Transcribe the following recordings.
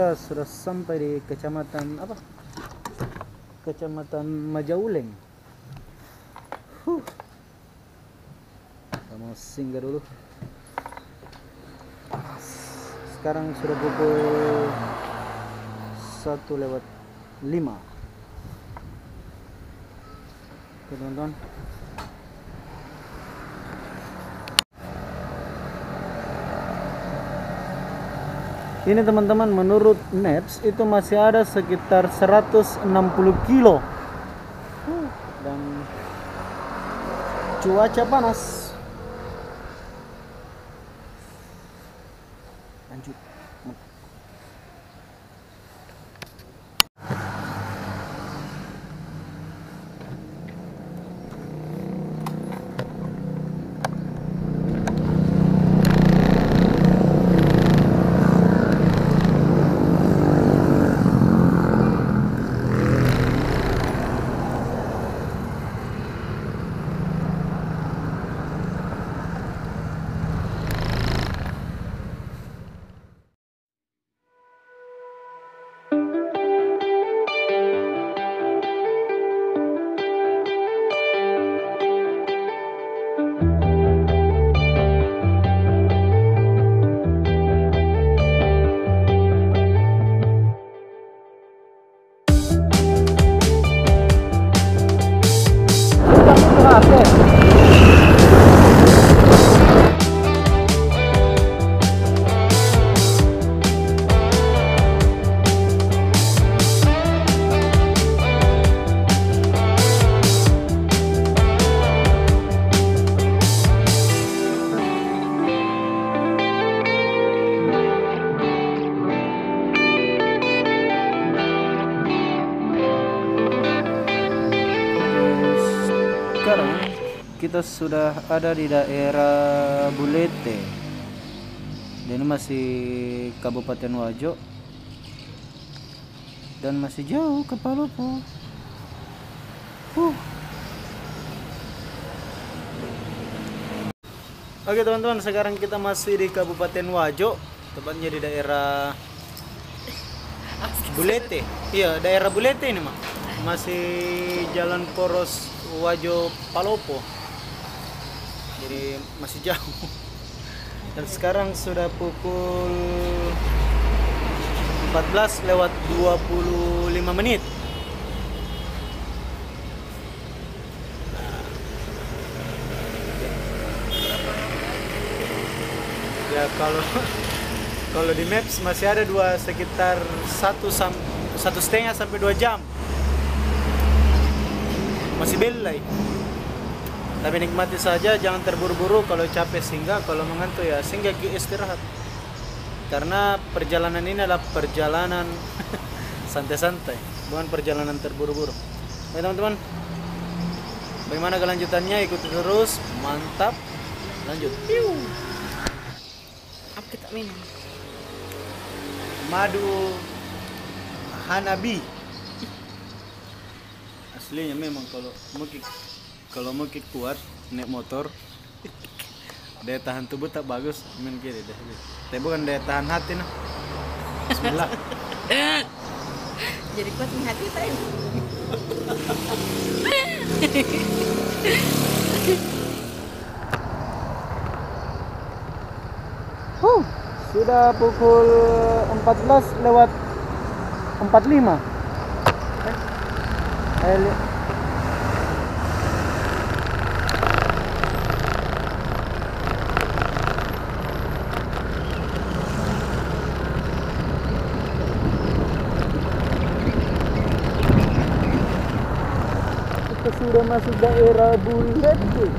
kita sudah sampai di kecamatan apa? Kecamatan Majauleng. Kita mau singgah dulu. Sekarang sudah pukul 1:05. Oke teman-teman. Ini teman-teman, menurut Maps itu masih ada sekitar 160 kilo dan cuaca panas. Lanjut. Sekarang kita sudah ada di daerah Bulete. Dan ini masih Kabupaten Wajo dan masih jauh ke Palopo. Oke teman-teman, sekarang kita masih di Kabupaten Wajo, tepatnya di daerah Bulete. Iya, daerah Bulete ini mah. Masih jalan poros Wajo Palopo, jadi masih jauh. Dan sekarang sudah pukul 14:25. Ya kalau di Maps masih ada sekitar 1,5 sampai 2 jam. Masih belai, tapi nikmati saja, jangan terburu-buru. Kalau capek singgah, kalau mengantuk ya singgah istirahat, karena perjalanan ini adalah perjalanan santai-santai, bukan perjalanan terburu-buru. Oke teman-teman, bagaimana kelanjutannya, ikuti terus. Mantap, lanjut. Apa kita minum? Madu Hanabi. Aslinya memang kalau mau kuat naik motor, daya tahan tubuh tak bagus main kiri deh. Tapi bukan daya tahan hati nah. Bismillah. Jadi kuat nih hati saya. Sudah pukul 14:45. Kita sudah masuk daerah Bulete.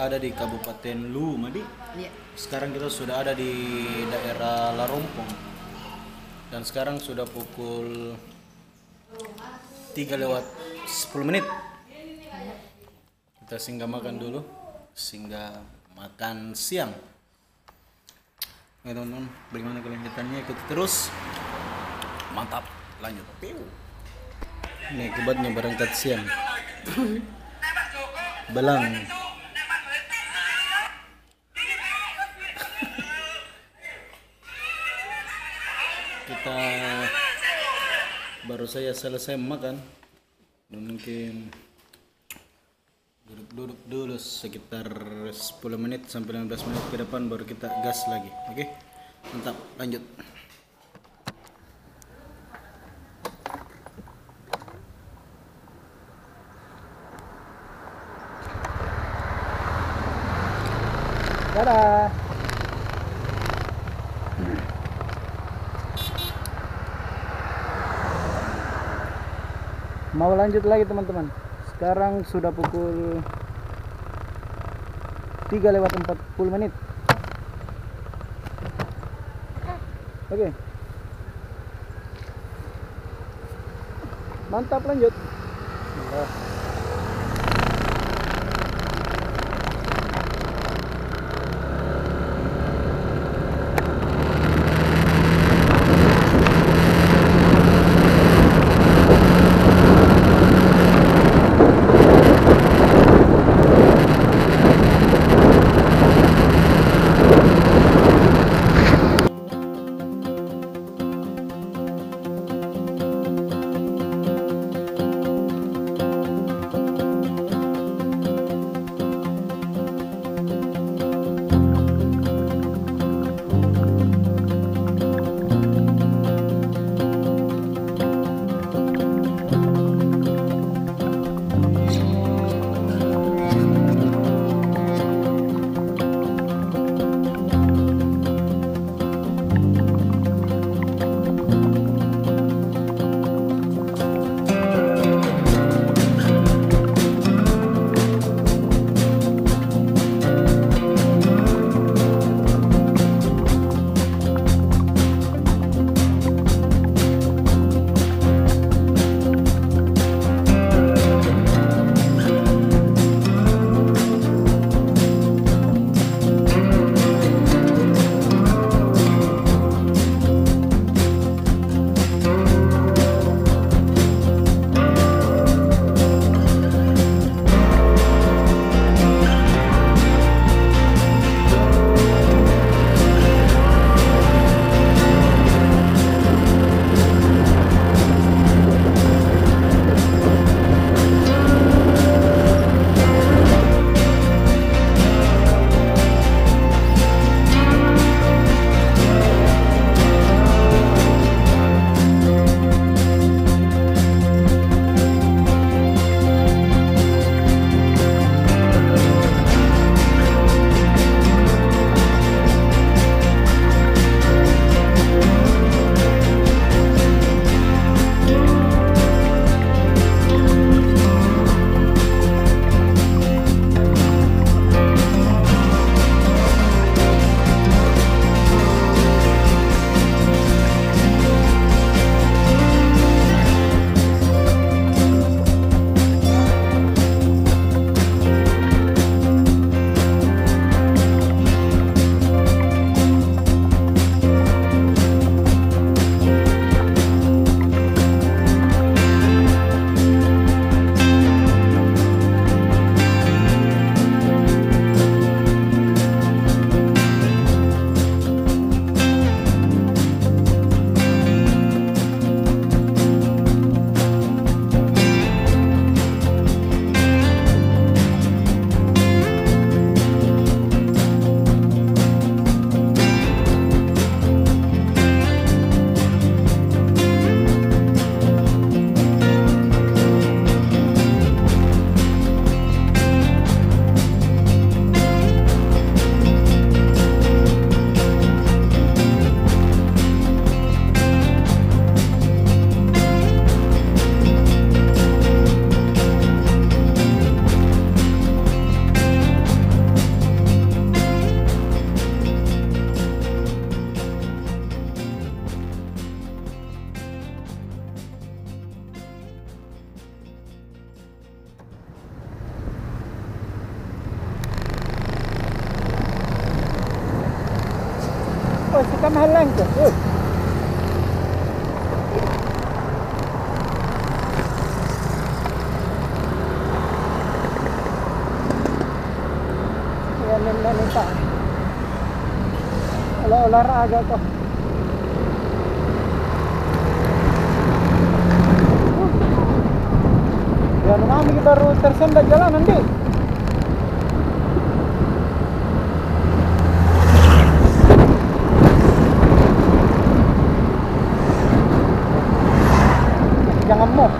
ada di Kabupaten Lumadi. Iya. Sekarang kita sudah ada di daerah Larompong. Dan sekarang sudah pukul 3 lewat 10 menit. Kita singgah makan dulu. Singgah makan siang. Oke teman-teman, bagaimana kelanjutannya, ikuti terus. Mantap, lanjut. Ini akibatnya berangkat siang. Belang. Kita baru saya selesai makan. Dan mungkin duduk dulu sekitar 10 menit sampai 15 menit ke depan baru kita gas lagi. Oke, mantap, lanjut. Dadah. Mau lanjut lagi teman-teman. Sekarang sudah pukul 3 lewat 40 menit. Oke. Mantap, lanjut. si kamahal lang ko. Yan ang lalita. Olahraga ko. Yan namin kita router senda jalan nanti. Jangan mo.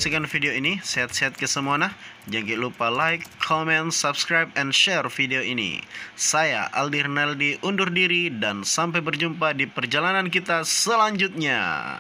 menyaksikan video ini. Sehat-sehat ke semua nah. Jangan lupa like, comment, subscribe, and share video ini. Saya Aldi Rinaldi undur diri dan sampai berjumpa di perjalanan kita selanjutnya.